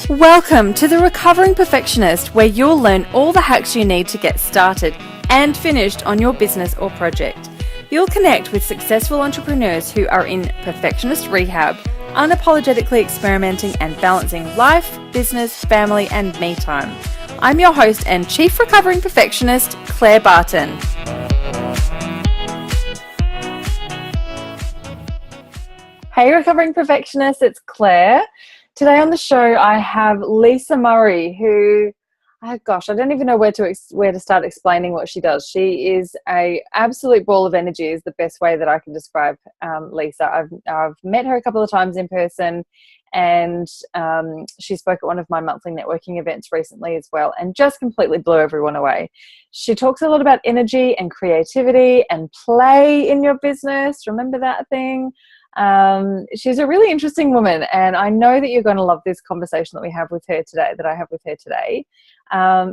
Welcome to The Recovering Perfectionist, where you'll learn all the hacks you need to get started and finished on your business or project. You'll connect with successful entrepreneurs who are in perfectionist rehab, unapologetically experimenting and balancing life, business, family, and me time. I'm your host and Chief Recovering Perfectionist, Claire Barton. Hey, Recovering Perfectionist, it's Claire. Today on the show, I have Lisa Murray, who, I don't even know where to start explaining what she does. She is a absolute ball of energy, is the best way that I can describe Lisa. I've met her a couple of times in person, and she spoke at one of my monthly networking events recently as well, and just completely blew everyone away. She talks a lot about energy and creativity and play in your business. Remember that thing? She's a really interesting woman, and I know that you're going to love this conversation that I have with her today,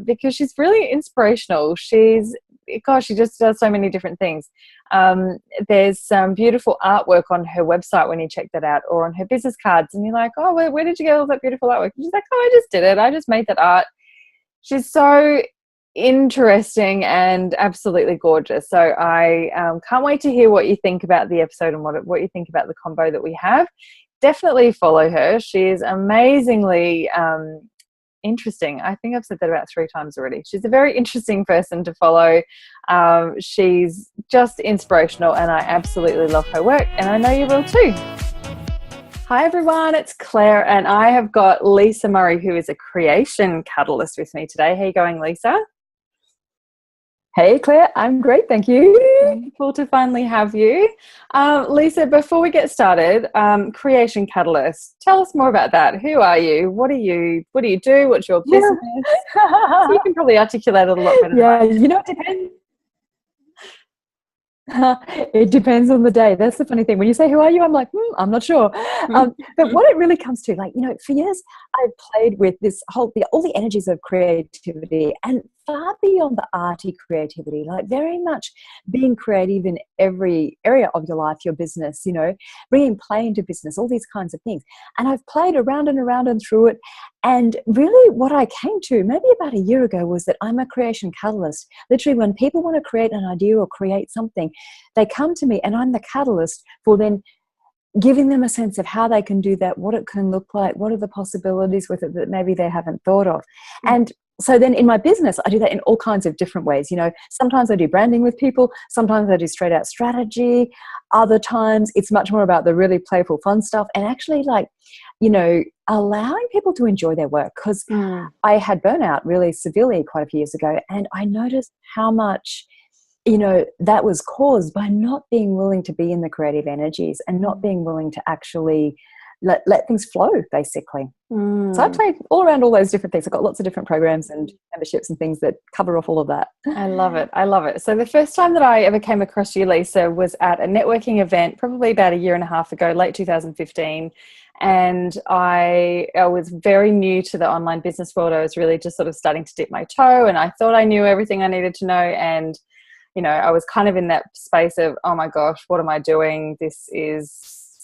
because she's really inspirational. She just does so many different things. There's some beautiful artwork on her website when you check that out, or on her business cards, and you're like, oh, where did you get all that beautiful artwork? And she's like, oh, I just did it. I just made that art. She's so interesting and absolutely gorgeous. So I can't wait to hear what you think about the episode and what you think about the combo that we have. Definitely follow her. She is amazingly interesting. I think I've said that about 3 times already. She's a very interesting person to follow. She's just inspirational, and I absolutely love her work, and I know you will too. Hi everyone, it's Claire, and I have got Lisa Murray, who is a creation catalyst, with me today. How are you going, Lisa? Hey Claire, I'm great, thank you. Wonderful to finally have you. Lisa, before we get started, Creation Catalyst, tell us more about that. Who are you? What do you do? What's your business? So you can probably articulate it a lot better than I do. It depends. It depends on the day. That's the funny thing. When you say, who are you? I'm like, I'm not sure. But what it really comes to, for years, I've played with all the energies of creativity, and far beyond the arty creativity, very much being creative in every area of your life, your business, bringing play into business, all these kinds of things. And I've played around and through it. And really what I came to maybe about a year ago was that I'm a creation catalyst. Literally, when people want to create an idea or create something, they come to me, and I'm the catalyst for then giving them a sense of how they can do that, what it can look like, what are the possibilities with it that maybe they haven't thought of. And so then in my business, I do that in all kinds of different ways. Sometimes I do branding with people. Sometimes I do straight out strategy. Other times it's much more about the really playful, fun stuff, and actually allowing people to enjoy their work. Because I had burnout really severely quite a few years ago, and I noticed how much that was caused by not being willing to be in the creative energies and not being willing to actually let things flow, basically. So I play all around all those different things. I've got lots of different programs and memberships and things that cover off all of that. I love it. So the first time that I ever came across you, Lisa, was at a networking event, probably about 1.5 years ago, late 2015. And I was very new to the online business world. I was really just sort of starting to dip my toe, and I thought I knew everything I needed to know. And I was kind of in that space of, oh my gosh, what am I doing? This is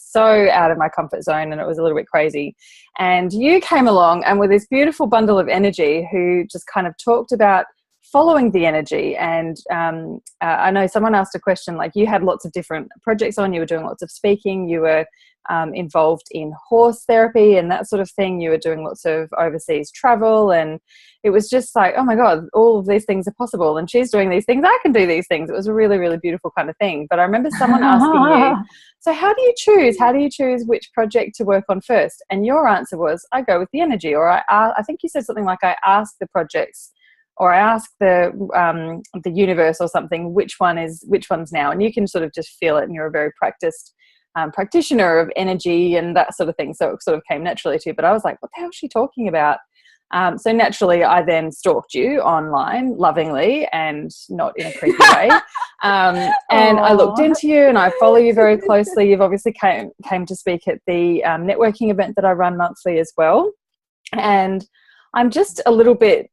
so out of my comfort zone, and it was a little bit crazy. And you came along and with this beautiful bundle of energy, who just kind of talked about following the energy. And I know someone asked a question, you had lots of different projects on, you were doing lots of speaking, you were involved in horse therapy and that sort of thing, you were doing lots of overseas travel, and it was just like, oh my God, all of these things are possible, and she's doing these things, I can do these things. It was a really, really beautiful kind of thing. But I remember someone asking you, so how do you choose which project to work on first? And your answer was, I go with the energy. Or I think you said something like, I ask the projects, or I ask the universe or something, which one's now. And you can sort of just feel it, and you're a very practiced practitioner of energy and that sort of thing. So it sort of came naturally to you. But I was like, what the hell is she talking about? So naturally, I then stalked you online, lovingly and not in a creepy way. And I looked into you, and I follow you very closely. You've obviously came to speak at the networking event that I run monthly as well. And I'm just a little bit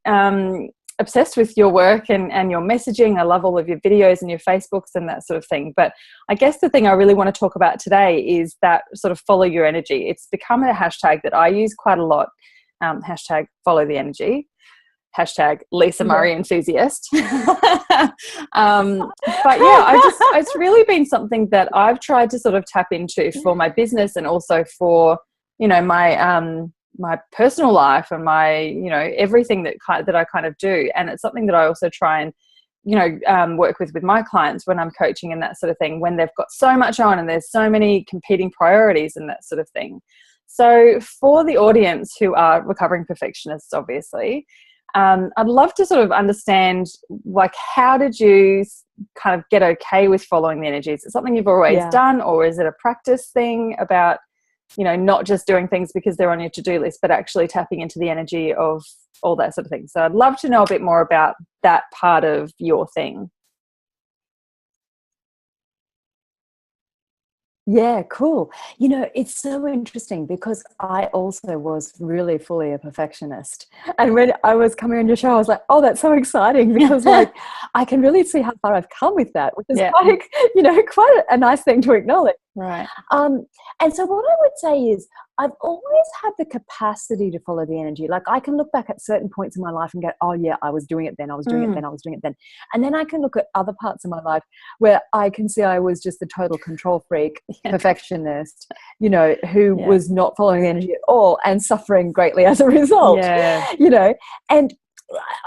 obsessed with your work and your messaging. I love all of your videos and your Facebooks and that sort of thing. But I guess the thing I really want to talk about today is that sort of follow your energy. It's become a hashtag that I use quite a lot. Hashtag follow the energy. Hashtag Lisa Murray enthusiast. But yeah, it's really been something that I've tried to sort of tap into for my business and also for, you know, my personal life and my, you know, everything that I kind of do. And it's something that I also try and, you know, work with my clients when I'm coaching and that sort of thing, when they've got so much on and there's so many competing priorities and that sort of thing. So for the audience who are recovering perfectionists, obviously, I'd love to sort of understand, like, how did you kind of get okay with following the energy? Is it something you've always done, or is it a practice thing about, you know, not just doing things because they're on your to-do list, but actually tapping into the energy of all that sort of thing? So I'd love to know a bit more about that part of your thing. Yeah, cool. You know, it's so interesting because I also was really fully a perfectionist. And when I was coming on your show, I was like, oh, that's so exciting because, like, I can really see how far I've come with that, which is quite, you know, quite a nice thing to acknowledge. Right. And so what I would say is I've always had the capacity to follow the energy. Like, I can look back at certain points in my life and go, oh yeah, I was doing it then, I was doing it then, I was doing it then. And then I can look at other parts of my life where I can see I was just the total control freak, perfectionist, you know, who was not following the energy at all and suffering greatly as a result, you know. And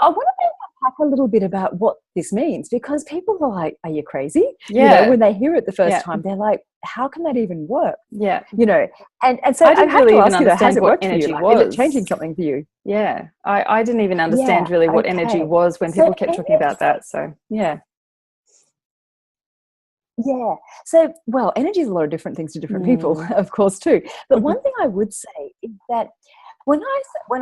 I want to unpack a little bit about what this means, because people are like, are you crazy? You know, when they hear it the first time, they're like, how can that even work? Yeah. You know, and so I didn't have really to even ask you, understand has it what worked for you? energy Like, was. is it changing something for you? Yeah. I didn't even understand really what energy was when people kept talking about that. So, yeah. Yeah. So, well, energy is a lot of different things to different people, of course, too. But one thing I would say is that when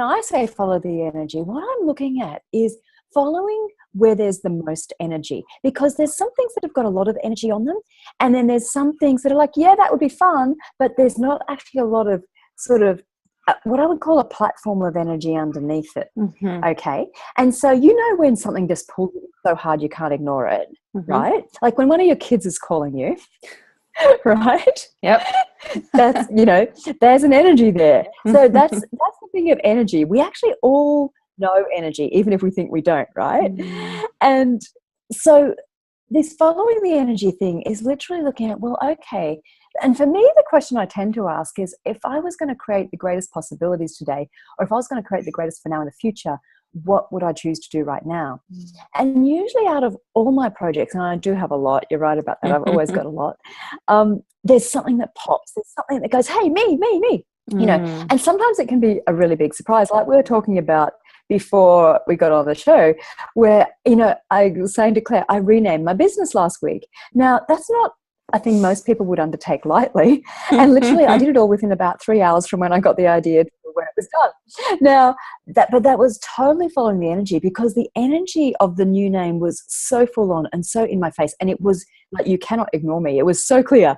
I say follow the energy, what I'm looking at is following where there's the most energy, because there's some things that have got a lot of energy on them, and then there's some things that are like, yeah, that would be fun, but there's not actually a lot of sort of what I would call a platform of energy underneath it. Okay. And so, you know, when something just pulls you so hard you can't ignore it, right? Like when one of your kids is calling you, right? Yep. That's, you know, there's an energy there. So that's the thing of energy. We actually all know energy, even if we think we don't, right? And so this following the energy thing is literally looking at, well, okay. And for me, the question I tend to ask is, if I was going to create the greatest possibilities today, or if I was going to create the greatest for now in the future, what would I choose to do right now? And usually out of all my projects, and I do have a lot, you're right about that, I've always got a lot, there's something that pops, there's something that goes, hey, me, you know. And sometimes it can be a really big surprise, like we were talking about before we got on the show, where, you know, I was saying to Claire, I renamed my business last week. Now, that's not a thing most people would undertake lightly. And literally, I did it all within about 3 hours from when I got the idea to when it was done. Now, that was totally following the energy, because the energy of the new name was so full on and so in my face. And it was like, you cannot ignore me. It was so clear.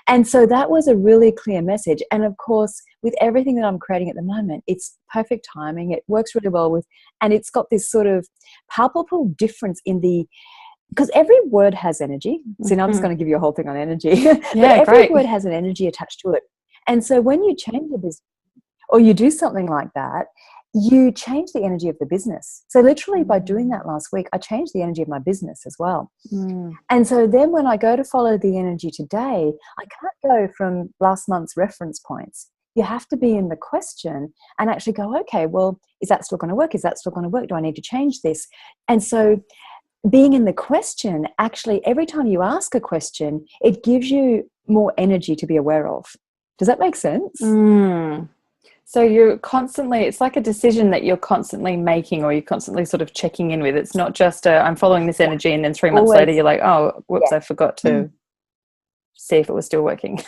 And so that was a really clear message. And of course, with everything that I'm creating at the moment, it's perfect timing. It works really well with, and it's got this sort of palpable difference in the, because every word has energy. See, now I'm just going to give you a whole thing on energy. But every word has an energy attached to it. And so when you change your business or you do something like that, you change the energy of the business. So literally by doing that last week, I changed the energy of my business as well. And so then when I go to follow the energy today, I can't go from last month's reference points. You have to be in the question and actually go, okay, well, is that still going to work? Is that still going to work? Do I need to change this? And so being in the question, actually, every time you ask a question, it gives you more energy to be aware of. Does that make sense? So you're constantly, it's like a decision that you're constantly making, or you're constantly sort of checking in with. It's not just I'm following this energy and then 3 months later you're like, oh, whoops, I forgot to see if it was still working.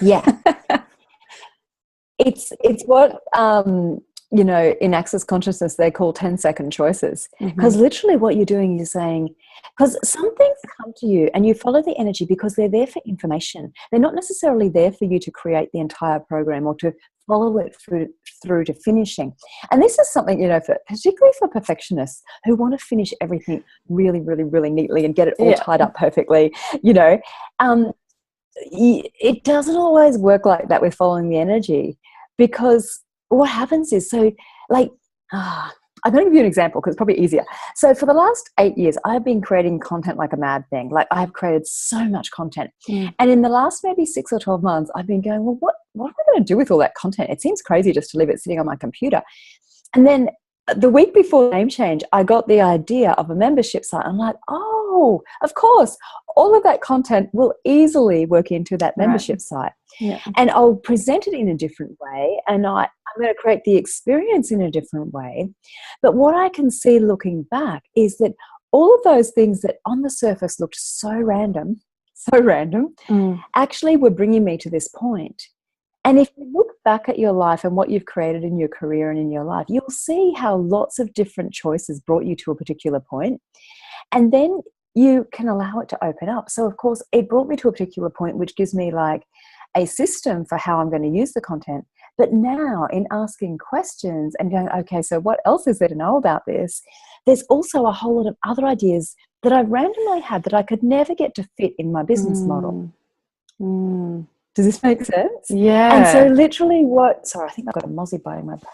It's what, you know, in Access Consciousness, they call 10-second choices. Because literally what you're doing is saying, because some things come to you and you follow the energy because they're there for information. They're not necessarily there for you to create the entire program or to follow it through to finishing. And this is something, particularly for perfectionists who want to finish everything really, really, really neatly and get it all tied up perfectly, it doesn't always work like that with following the energy, because what happens is, I'm going to give you an example because it's probably easier. So for the last 8 years, I've been creating content like a mad thing. Like, I've created so much content. And in the last maybe 6 or 12 months, I've been going, well, what am I going to do with all that content? It seems crazy just to leave it sitting on my computer. And then the week before the name change, I got the idea of a membership site. I'm like, oh, of course, all of that content will easily work into that membership site. Yeah. And I'll present it in a different way, and I'm going to create the experience in a different way. But what I can see looking back is that all of those things that on the surface looked so random, actually were bringing me to this point. And if you look back at your life and what you've created in your career and in your life, you'll see how lots of different choices brought you to a particular point. And then you can allow it to open up. So, of course, it brought me to a particular point, which gives me like a system for how I'm going to use the content. But now, in asking questions and going, okay, so what else is there to know about this? There's also a whole lot of other ideas that I randomly had that I could never get to fit in my business model. Does this make sense? Yeah. And so literally sorry, I think I've got a mozzie biting my back.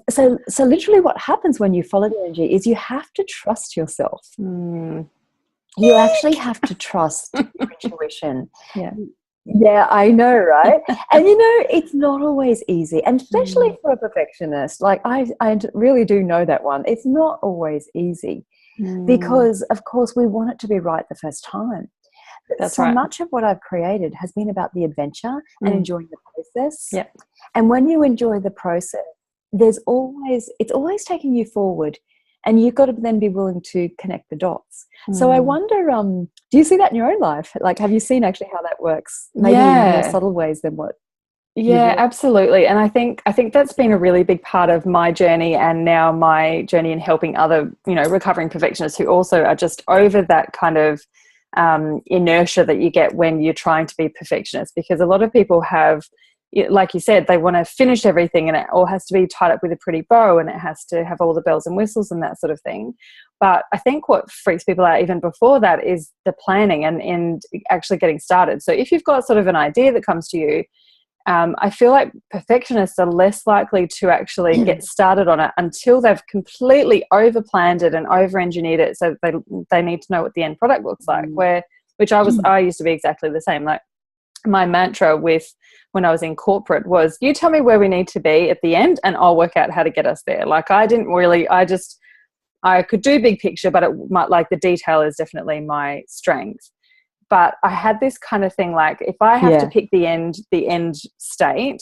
So literally what happens when you follow the energy is you have to trust yourself. You actually have to trust your intuition. Yeah, I know, right? And it's not always easy, and especially for a perfectionist. Like, I really do know that one. It's not always easy because, of course, we want it to be right the first time. That's so right. much of what I've created has been about the adventure and enjoying the process. Yeah. And when you enjoy the process, it's always taking you forward, and you've got to then be willing to connect the dots. So I wonder, do you see that in your own life? Like, have you seen actually how that works? Maybe in more subtle ways than what? Yeah, absolutely. And I think that's been a really big part of my journey, and now my journey in helping other, recovering perfectionists who also are just over that kind of inertia that you get when you're trying to be perfectionist. Because a lot of people have, like you said, they want to finish everything and it all has to be tied up with a pretty bow and it has to have all the bells and whistles and that sort of thing. But I think what freaks people out even before that is the planning and actually getting started. So if you've got sort of an idea that comes to you, I feel like perfectionists are less likely to actually get started on it until they've completely over-planned it and over-engineered it, so they need to know what the end product looks like. I used to be exactly the same. Like, my mantra when I was in corporate was, you tell me where we need to be at the end and I'll work out how to get us there. Like, I could do big picture, but the detail is definitely my strength. But I had this kind of thing, like, if I have to pick the end state,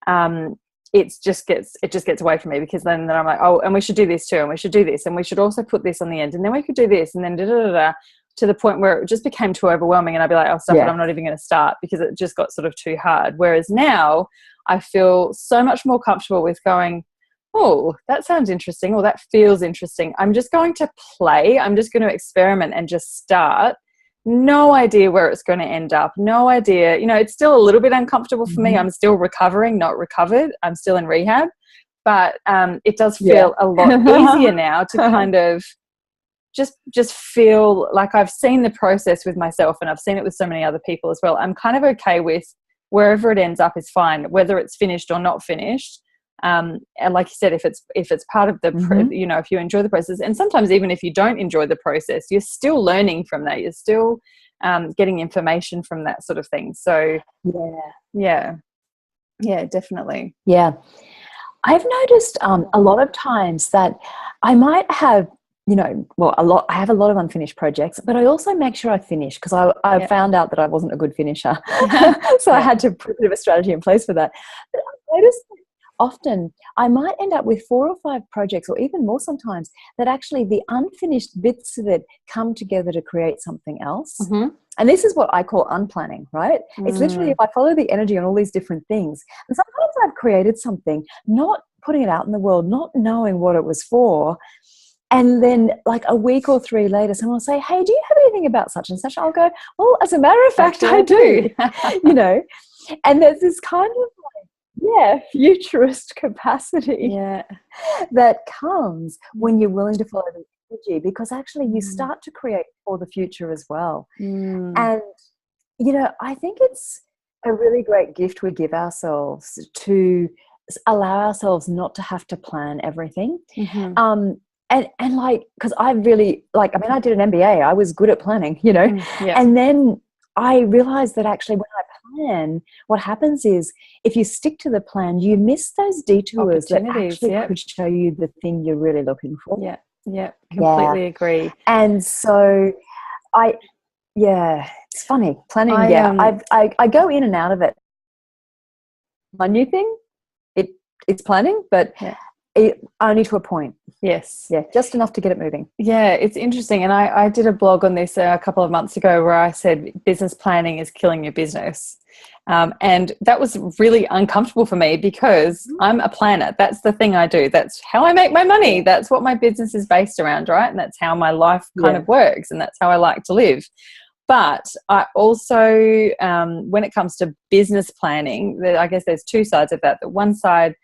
it just gets away from me, because then I'm like, oh, and we should do this too, and we should do this, and we should also put this on the end, and then we could do this, and then to the point where it just became too overwhelming, and I'd be like, oh, stop it, I'm not even going to start, because it just got sort of too hard. Whereas now I feel so much more comfortable with going, oh, that sounds interesting, or that feels interesting. I'm just going to play. I'm just going to experiment and just start. No idea where it's going to end up. No idea. It's still a little bit uncomfortable for me. I'm still recovering, not recovered. I'm still in rehab. But it does feel a lot easier now to kind of just feel like I've seen the process with myself, and I've seen it with so many other people as well. I'm kind of okay with wherever it ends up is fine, whether it's finished or not finished. And like you said, if it's part of the if you enjoy the process, and sometimes even if you don't enjoy the process, you're still learning from that, you're still getting information from that sort of thing. So yeah, definitely. I've noticed a lot of times that I might have I have a lot of unfinished projects, but I also make sure I finish, because I found out that I wasn't a good finisher. So I had to put a bit of a strategy in place for that. But I noticed that often I might end up with 4 or 5 projects, or even more sometimes, that actually the unfinished bits of it come together to create something else. And this is what I call unplanning, right? It's literally, if I follow the energy on all these different things, and sometimes I've created something, not putting it out in the world, not knowing what it was for, and then like a week or 3 later, someone will say, hey, do you have anything about such and such? I'll go, well, as a matter of fact, I do. And there's this kind of futurist capacity Yeah. that comes when you're willing to follow the energy, because actually you Mm. start to create for the future as well. Mm. And, you know, I think it's a really great gift we give ourselves to allow ourselves not to have to plan everything. Mm-hmm. And like, because I really, like, I mean, I did an MBA, I was good at planning, you know, Yeah. and then I realized that actually when I plan, what happens is if you stick to the plan, you miss those detours that actually could show you the thing you're really looking for. Yeah, completely agree. And so it's funny planning. I go in and out of it. My new thing, it's planning, but only to a point. Yes. Yeah, just enough to get it moving. Yeah, it's interesting. And I did a blog on this a couple of months ago where I said business planning is killing your business. And that was really uncomfortable for me because I'm a planner. That's the thing I do. That's how I make my money. That's what my business is based around, right? And that's how my life kind of works. And that's how I like to live. But I also, when it comes to business planning, I guess there's two sides of that. The one side,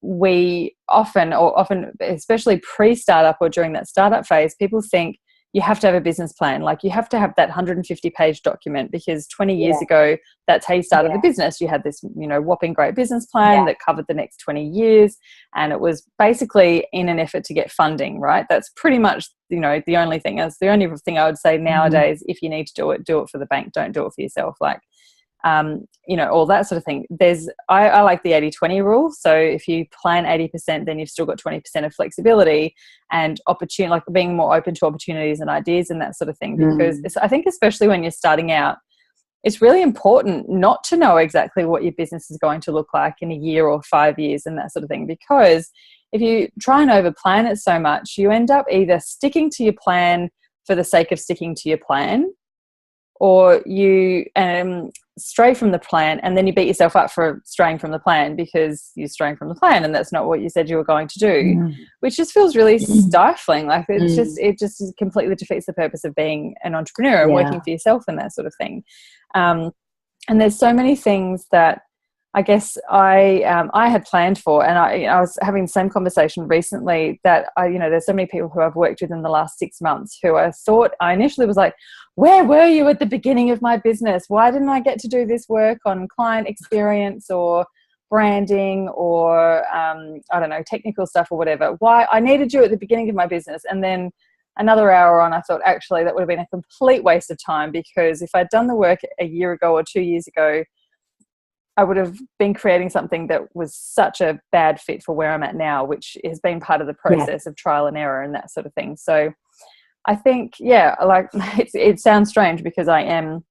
we often, especially pre-startup or during that startup phase, people think you have to have a business plan. Like you have to have that 150-page document because 20 years ago, that's how you started the business. You had this, you know, whopping great business plan that covered the next 20 years. And it was basically in an effort to get funding, right? That's pretty much, you know, the only thing. That's the only thing I would say nowadays. If you need to do it for the bank. Don't do it for yourself. Like, you know, all that sort of thing. I like the 80-20 rule. So if you plan 80%, then you've still got 20% of flexibility and opportunity, like being more open to opportunities and ideas and that sort of thing. Because I think especially when you're starting out, it's really important not to know exactly what your business is going to look like in a year or 5 years and that sort of thing. Because if you try and over plan it so much, you end up either sticking to your plan for the sake of sticking to your plan, or you stray from the plan and then you beat yourself up for straying from the plan because you're straying from the plan and that's not what you said you were going to do, which just feels really stifling. Like it just completely defeats the purpose of being an entrepreneur and working for yourself and that sort of thing. And there's so many things that I guess I had planned for, and I was having the same conversation recently that there's so many people who I've worked with in the last 6 months who I initially was like, where were you at the beginning of my business? Why didn't I get to do this work on client experience or branding or I don't know, technical stuff or whatever? Why I needed you at the beginning of my business. And then another hour on, I thought actually that would have been a complete waste of time, because if I'd done the work a year ago or 2 years ago, I would have been creating something that was such a bad fit for where I'm at now, which has been part of the process of trial and error and that sort of thing. So I think, like it sounds strange because I am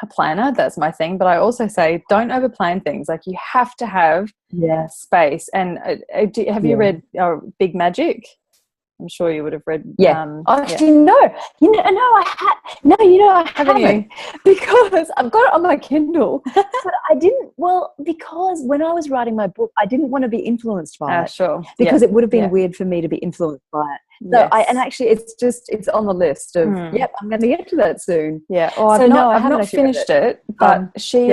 a planner, that's my thing, but I also say don't over plan things. Like you have to have space. And have you read Big Magic? I'm sure you would have read. Actually, no. I haven't. Because I've got it on my Kindle, but I didn't. Well, because when I was writing my book, I didn't want to be influenced by it. Sure. Because it would have been weird for me to be influenced by it. So actually, it's on the list of. Yep, I'm going to get to that soon. Yeah. Well, I've not finished it, but she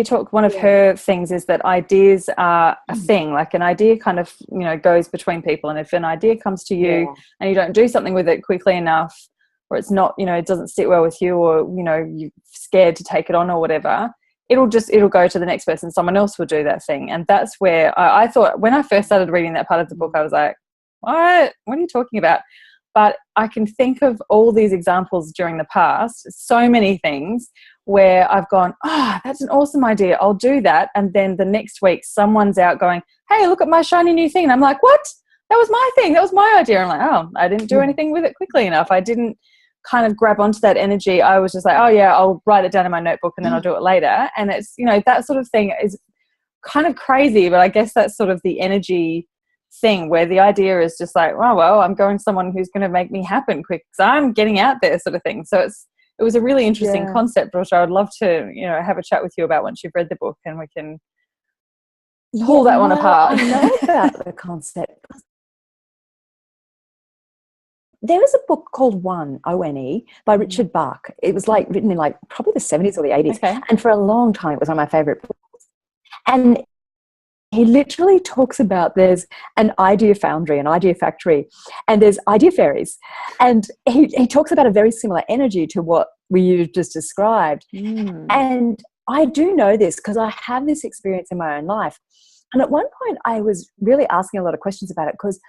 talked. One of her things is that ideas are a thing. Like an idea kind of goes between people, and if an idea comes to you and you don't do something with it quickly enough, or it's not, it doesn't sit well with you, or you're scared to take it on or whatever, it'll go to the next person. Someone else will do that thing. And that's where I thought, when I first started reading that part of the book, I was like, what are you talking about? But I can think of all these examples during the past, so many things where I've gone, that's an awesome idea, I'll do that. And then the next week someone's out going, hey, look at my shiny new thing. And I'm like, what? That was my thing. That was my idea. I'm like, I didn't do anything with it quickly enough. I didn't kind of grab onto that energy. I was just like, I'll write it down in my notebook and then I'll do it later. And it's, that sort of thing is kind of crazy, but I guess that's sort of the energy thing where the idea is just like, I'm going to someone who's going to make me happen quick because I'm getting out there, sort of thing. So it was a really interesting concept, which I would love to, have a chat with you about once you've read the book and we can pull that one apart. I know about the concept. There was a book called One, by Richard Bach. It was written in probably the 70s or the 80s. Okay. And for a long time, it was one of my favorite books. And he literally talks about there's an idea foundry, an idea factory, and there's idea fairies. And he talks about a very similar energy to what you just described. And I do know this because I have this experience in my own life. And at one point I was really asking a lot of questions about it because,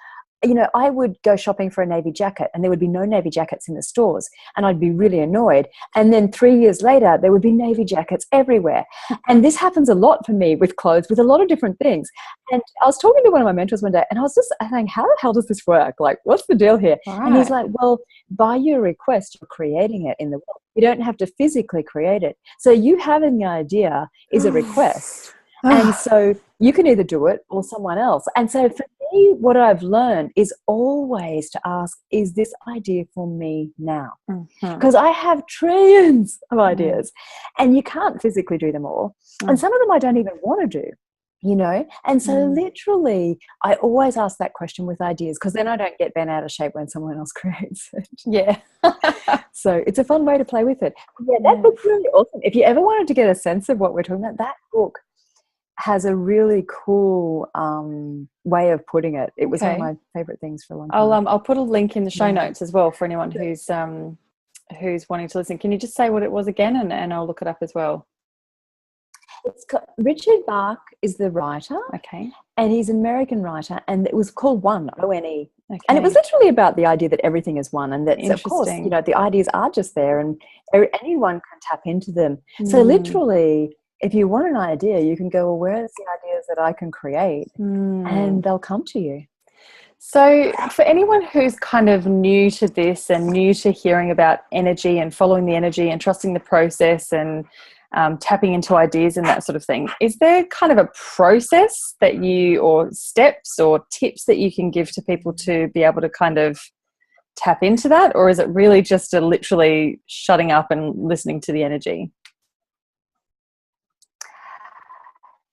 you know, I would go shopping for a navy jacket and there would be no navy jackets in the stores and I'd be really annoyed. And then 3 years later, there would be navy jackets everywhere. And this happens a lot for me with clothes, with a lot of different things. And I was talking to one of my mentors one day and I was just saying, how the hell does this work? Like, what's the deal here? Right. And he's like, well, by your request, you're creating it in the world. You don't have to physically create it. So you having the idea is a request. And so you can either do it or someone else. And so for me, what I've learned is always to ask, is this idea for me now? Because I have trillions of ideas and you can't physically do them all. And some of them I don't even want to do, you know? And so literally I always ask that question with ideas because then I don't get bent out of shape when someone else creates it. Yeah. So it's a fun way to play with it. Yeah, that book's really awesome. If you ever wanted to get a sense of what we're talking about, that book has a really cool way of putting it. It was one of my favorite things for a long time. I'll put a link in the show notes as well for anyone who's wanting to listen. Can you just say what it was again, and I'll look it up as well? It's got, Richard Bach is the writer. Okay. And he's an American writer, and it was called One, O-N-E. Okay. And it was literally about the idea that everything is one, and that, of course, you know, the ideas are just there, and anyone can tap into them. So literally, if you want an idea, you can go, well, where's the ideas that I can create? And they'll come to you. So for anyone who's kind of new to this and new to hearing about energy and following the energy and trusting the process and tapping into ideas and that sort of thing, is there kind of a process that you, or steps or tips that you can give to people to be able to kind of tap into that? Or is it really just a literally shutting up and listening to the energy?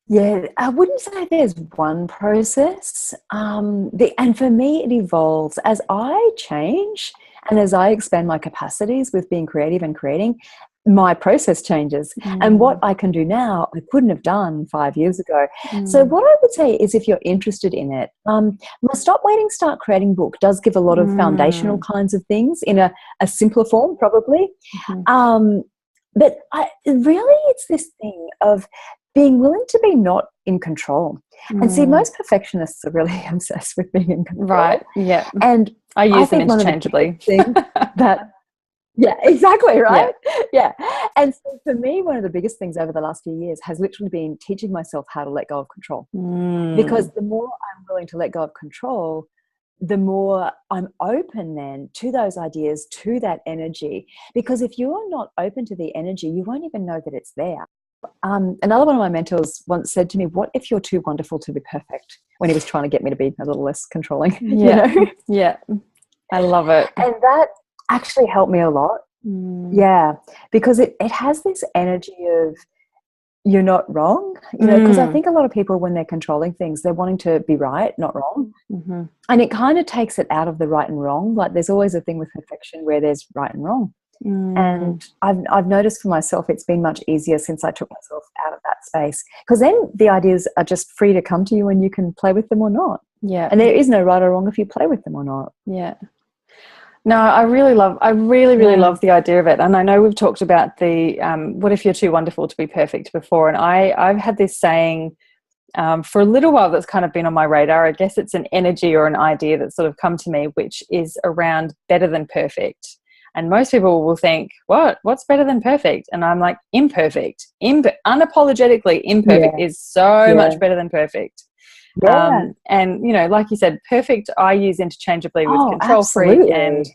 Yeah, I wouldn't say there's one process. And for me, it evolves as I change and as I expand my capacities with being creative and creating. My process changes, and what I can do now, I couldn't have done 5 years ago. So what I would say is, if you're interested in it, my Stop Waiting, Start Creating book does give a lot of foundational kinds of things in a simpler form, probably. But really, it's this thing of being willing to be not in control. And see, most perfectionists are really obsessed with being in control. Right, yeah. And I use them interchangeably. Yeah, exactly, right? Yeah. And so for me, one of the biggest things over the last few years has literally been teaching myself how to let go of control. Because the more I'm willing to let go of control, the more I'm open then to those ideas, to that energy. Because if you're not open to the energy, you won't even know that it's there. Another one of my mentors once said to me, what if you're too wonderful to be perfect? When he was trying to get me to be a little less controlling. Yeah. You know? Yeah. I love it. And that actually helped me a lot. Yeah. Because it has this energy of you're not wrong, you know, because I think a lot of people, when they're controlling things, they're wanting to be right, not wrong. And it kind of takes it out of the right and wrong. Like there's always a thing with perfection where there's right and wrong. And I've noticed for myself, it's been much easier since I took myself out of that space, because then the ideas are just free to come to you and you can play with them or not. Yeah. And there is no right or wrong if you play with them or not. Yeah. No, I really love the idea of it. And I know we've talked about the what if you're too wonderful to be perfect before. And I've had this saying for a little while that's kind of been on my radar. I guess it's an energy or an idea that's sort of come to me, which is around better than perfect. And most people will think, what's better than perfect? And I'm like, imperfect. Unapologetically imperfect is so much better than perfect. And, you know, like you said, perfect I use interchangeably with control freak and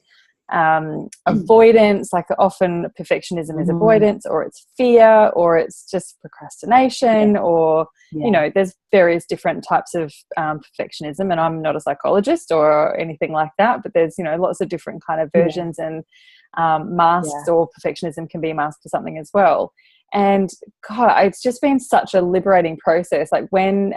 avoidance. Like often perfectionism is avoidance, or it's fear, or it's just procrastination, or you know, there's various different types of perfectionism. And I'm not a psychologist or anything like that, but there's, you know, lots of different kind of versions and masks, or perfectionism can be a mask for something as well. And God, it's just been such a liberating process. Like when,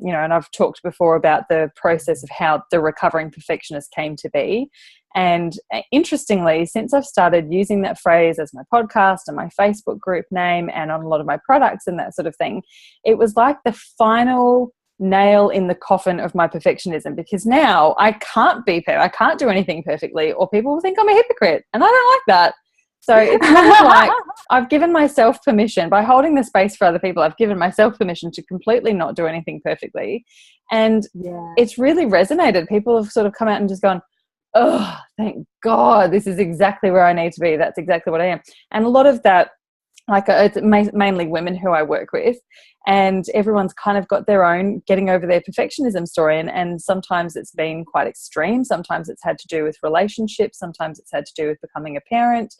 you know, and I've talked before about the process of how the recovering perfectionist came to be. And interestingly, since I've started using that phrase as my podcast and my Facebook group name and on a lot of my products and that sort of thing, it was like the final nail in the coffin of my perfectionism, because now I can't I can't do anything perfectly, or people will think I'm a hypocrite, and I don't like that. So it's kind of like I've given myself permission by holding the space for other people. I've given myself permission to completely not do anything perfectly. And it's really resonated. People have sort of come out and just gone, oh, thank God, this is exactly where I need to be. That's exactly what I am. And a lot of that, like it's mainly women who I work with, and everyone's kind of got their own getting over their perfectionism story. And sometimes it's been quite extreme. Sometimes it's had to do with relationships. Sometimes it's had to do with becoming a parent.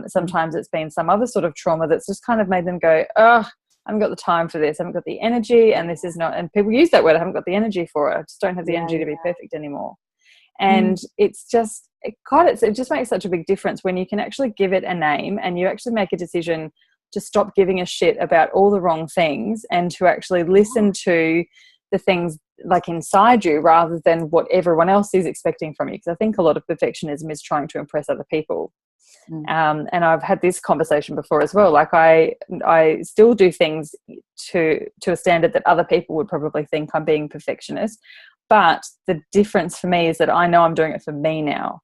Sometimes it's been some other sort of trauma that's just kind of made them go, oh, I haven't got the time for this. I haven't got the energy, and this is not, and people use that word, I haven't got the energy for it. I just don't have the energy to be perfect anymore. And it's just, it just makes such a big difference when you can actually give it a name, and you actually make a decision to stop giving a shit about all the wrong things, and to actually listen to the things like inside you rather than what everyone else is expecting from you. Because I think a lot of perfectionism is trying to impress other people. And I've had this conversation before as well. Like I still do things to a standard that other people would probably think I'm being perfectionist. But the difference for me is that I know I'm doing it for me now.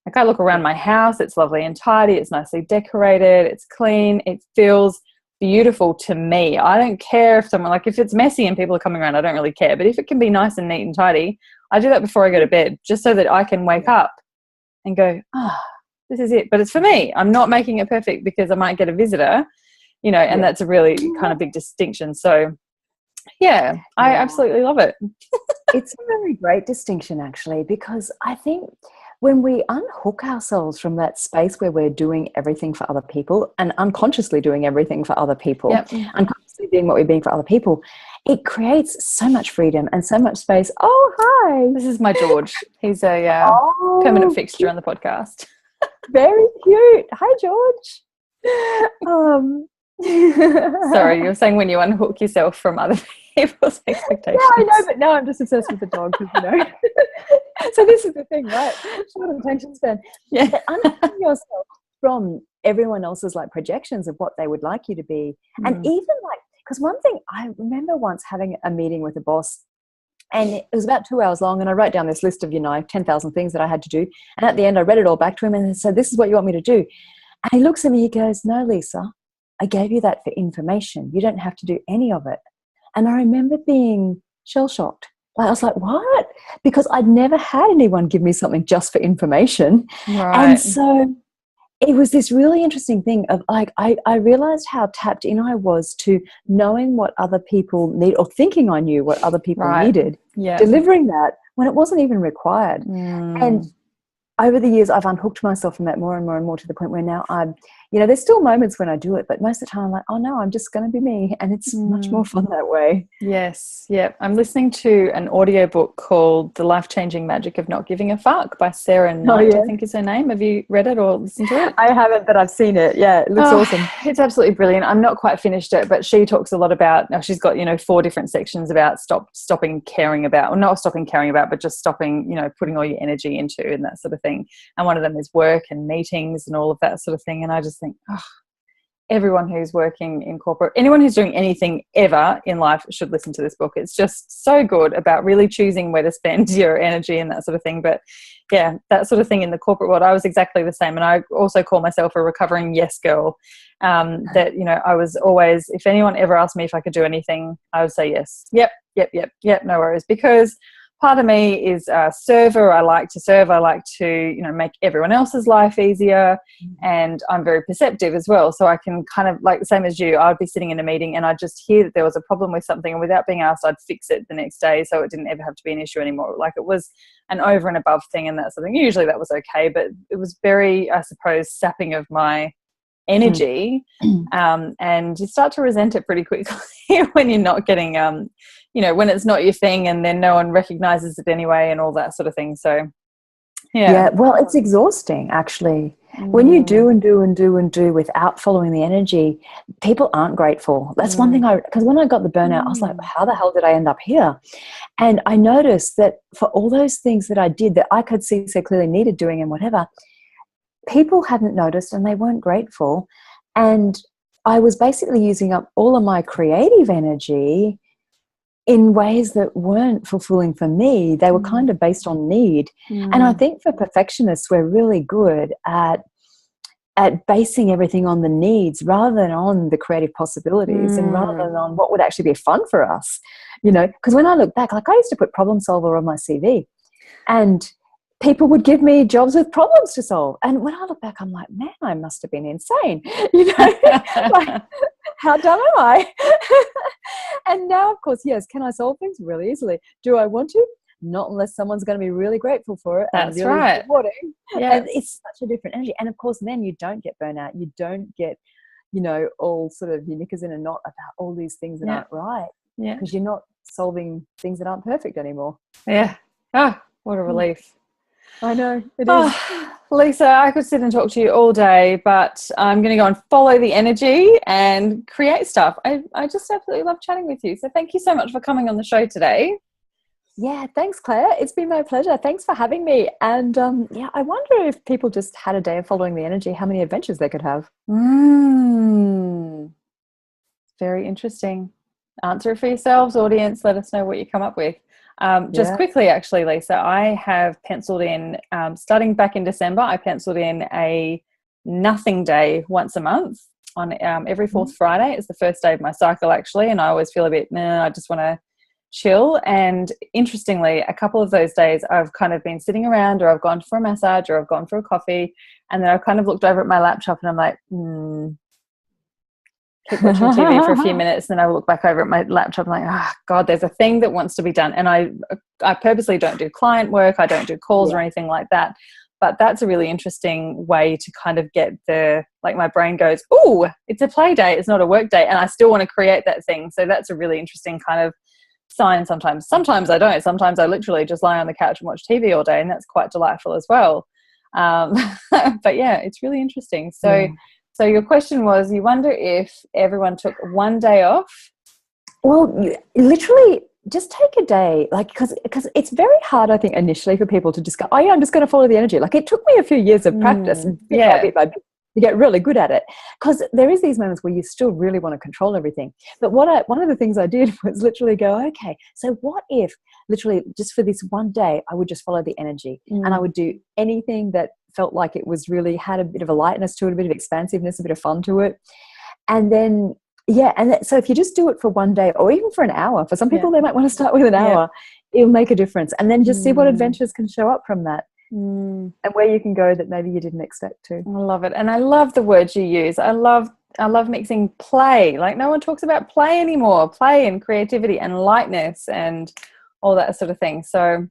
Like I look around my house, it's lovely and tidy, it's nicely decorated, it's clean, it feels beautiful to me. I don't care if it's messy and people are coming around, I don't really care. But if it can be nice and neat and tidy, I do that before I go to bed, just so that I can wake up and go, this is it. But it's for me. I'm not making it perfect because I might get a visitor, and that's a really kind of big distinction. So I absolutely love it. It's a really great distinction, actually, because I think when we unhook ourselves from that space where we're doing everything for other people and unconsciously doing everything for other people, unconsciously doing what we're being for other people, it creates so much freedom and so much space. Oh, hi. This is my George. He's a permanent fixture on the podcast. Very cute. Hi, George. Sorry, you're saying when you unhook yourself from other people's expectations. Yeah, I know, but now I'm just obsessed with the dog, So this is the thing, right? Short attention span. Yeah. Unhooking yourself from everyone else's like projections of what they would like you to be. And even like, because one thing I remember once having a meeting with a boss, and it was about 2 hours long, and I wrote down this list of 10,000 things that I had to do, and at the end I read it all back to him and said, this is what you want me to do. And he looks at me, he goes, no, Lisa, I gave you that for information. You don't have to do any of it. And I remember being shell-shocked. Like, I was like, what? Because I'd never had anyone give me something just for information. Right. And so it was this really interesting thing of like, I realized how tapped in I was to knowing what other people need, or thinking I knew what other people needed, delivering that when it wasn't even required. And over the years, I've unhooked myself from that more and more and more, to the point where now I'm, there's still moments when I do it, but most of the time I'm like, oh no, I'm just going to be me. And it's much more fun that way. Yes. Yeah. I'm listening to an audiobook called The Life-Changing Magic of Not Giving a Fuck by Sarah Knight, I think is her name. Have you read it or listened to it? I haven't, but I've seen it. Yeah, it looks awesome. It's absolutely brilliant. I'm not quite finished it, but she talks a lot about, she's got, 4 different sections about stopping caring about, or not stopping caring about, but just stopping, putting all your energy into and that sort of thing. And one of them is work and meetings and all of that sort of thing. And I just think, everyone who's working in corporate, anyone who's doing anything ever in life should listen to this book. It's just so good about really choosing where to spend your energy and that sort of thing. But yeah, that sort of thing in the corporate world, I was exactly the same. And I also call myself a recovering yes girl. That, I was always, if anyone ever asked me if I could do anything, I would say yes. Yep, no worries. Because part of me is a server. I like to serve. I like to, make everyone else's life easier. And I'm very perceptive as well. So I can kind of, like the same as you, I'd be sitting in a meeting and I'd just hear that there was a problem with something, and without being asked, I'd fix it the next day. So it didn't ever have to be an issue anymore. Like it was an over and above thing and that sort of thing. Usually that was okay, but it was very, I suppose, sapping of my energy. And you start to resent it pretty quickly when you're not getting, when it's not your thing, and then no one recognizes it anyway and all that sort of thing. So, yeah. Well, it's exhausting, actually. When you do and do and do and do without following the energy, people aren't grateful. That's one thing because when I got the burnout, I was like, how the hell did I end up here? And I noticed that for all those things that I did that I could see so clearly needed doing and whatever, people hadn't noticed and they weren't grateful. And I was basically using up all of my creative energy in ways that weren't fulfilling for me. They were kind of based on need. And I think for perfectionists, we're really good at basing everything on the needs rather than on the creative possibilities and rather than on what would actually be fun for us, you know, because when I look back, like I used to put problem solver on my CV and people would give me jobs with problems to solve. And when I look back, I'm like, man, I must have been insane. You know, like, how dumb am I? And now, of course, yes, can I solve things really easily? Do I want to? Not unless someone's going to be really grateful for it. That's and really right. rewarding. Yeah. And it's such a different energy. And of course, then you don't get burnout. You don't get, you know, all sort of your knickers in a knot about all these things that aren't right. Yeah. Because you're not solving things that aren't perfect anymore. Yeah. Oh, what a relief. I know, it is. Lisa, I could sit and talk to you all day, but I'm going to go and follow the energy and create stuff. I just absolutely love chatting with you. So thank you so much for coming on the show today. Yeah, thanks, Claire. It's been my pleasure. Thanks for having me. And yeah, I wonder if people just had a day of following the energy, how many adventures they could have. Very interesting. Answer it for yourselves, audience. Let us know what you come up with. Just quickly, actually, Lisa, I have penciled in, starting back in December, I penciled in a nothing day once a month on every fourth Friday. It's the first day of my cycle, actually, and I always feel a bit, I just want to chill. And interestingly, a couple of those days I've kind of been sitting around, or I've gone for a massage, or I've gone for a coffee, and then I've kind of looked over at my laptop and I'm like, keep watching TV for a few minutes, then I will look back over at my laptop and like, oh God, there's a thing that wants to be done. And I purposely don't do client work, I don't do calls or anything like that. But that's a really interesting way to kind of get like my brain goes, oh, it's a play day, it's not a work day, and I still want to create that thing. So that's a really interesting kind of sign sometimes. Sometimes I don't. Sometimes I literally just lie on the couch and watch TV all day, and that's quite delightful as well. But yeah, it's really interesting. So your question was, you wonder if everyone took one day off? Well, literally just take a day, like, because it's very hard, I think, initially for people to just go, oh yeah, I'm just going to follow the energy. Like, it took me a few years of practice bit by bit to get really good at it, because there is these moments where you still really want to control everything. But one of the things I did was literally go, okay, so what if literally just for this one day I would just follow the energy and I would do anything that felt like it was really had a bit of a lightness to it, a bit of expansiveness, a bit of fun to it. And then so if you just do it for one day, or even for an hour, for some people they might want to start with an hour, it'll make a difference. And then just see what adventures can show up from that. And where you can go that maybe you didn't expect to. I love it. And I love the words you use. I love mixing play. Like, no one talks about play anymore. Play and creativity and lightness and all that sort of thing. So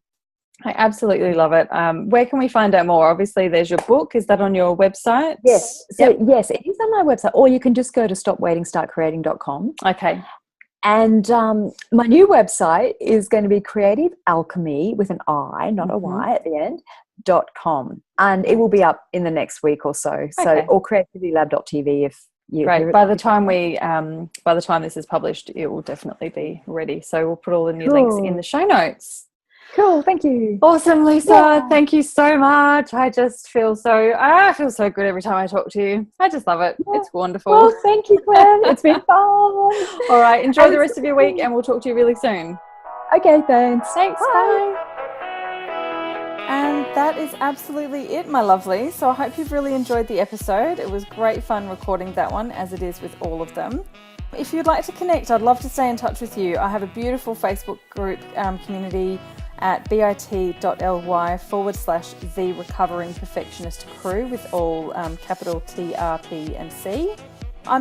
I absolutely love it. Where can we find out more? Obviously, there's your book. Is that on your website? Yes. So yes, it is on my website. Or you can just go to stopwaiting.startcreating.com. Okay. And my new website is going to be Creative Alchemy with an I, not a Y at the end, .com. And it will be up in the next week or so. So, or creativitylab.tv if you. Great. By the time this is published, it will definitely be ready. So we'll put all the new links in the show notes. Cool, thank you. Awesome, Lisa. Thank you so much. I feel so good every time I talk to you. I just love it. It's wonderful. Well, thank you, Gwen. It's been fun. All right, enjoy the rest of your week, and we'll talk to you really soon. Okay, thanks. Thanks. Bye. And that is absolutely it, my lovely. So I hope you've really enjoyed the episode. It was great fun recording that one, as it is with all of them. If you'd like to connect, I'd love to stay in touch with you. I have a beautiful Facebook group community at bit.ly/The Recovering Perfectionist Crew with all capital TRP and C. I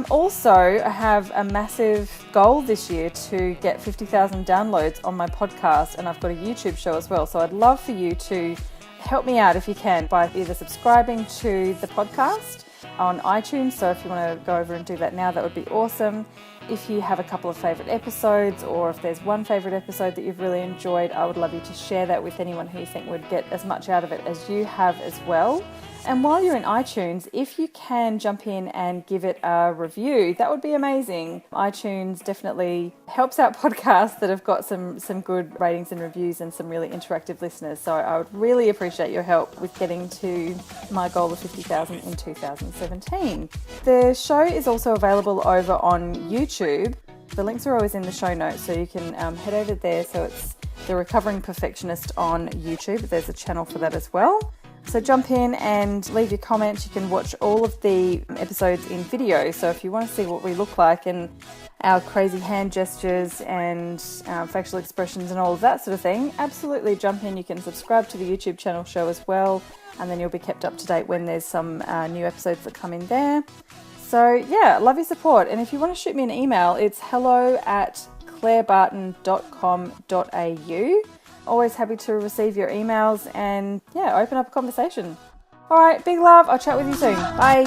have a massive goal this year to get 50,000 downloads on my podcast, and I've got a YouTube show as well. So I'd love for you to help me out if you can by either subscribing to the podcast on iTunes. So if you want to go over and do that now, that would be awesome. If you have a couple of favourite episodes, or if there's one favourite episode that you've really enjoyed, I would love you to share that with anyone who you think would get as much out of it as you have as well. And while you're in iTunes, if you can jump in and give it a review, that would be amazing. iTunes definitely helps out podcasts that have got some good ratings and reviews and some really interactive listeners. So I would really appreciate your help with getting to my goal of 50,000 in 2017. The show is also available over on YouTube. The links are always in the show notes, so you can head over there. So it's The Recovering Perfectionist on YouTube. There's a channel for that as well. So jump in and leave your comments. You can watch all of the episodes in video. So if you want to see what we look like and our crazy hand gestures and facial expressions and all of that sort of thing, absolutely jump in. You can subscribe to the YouTube channel show as well, and then you'll be kept up to date when there's some new episodes that come in there. So yeah, love your support. And if you want to shoot me an email, it's hello@clairebarton.com.au. Always happy to receive your emails and open up a conversation. All right, big love. I'll chat with you soon. Bye.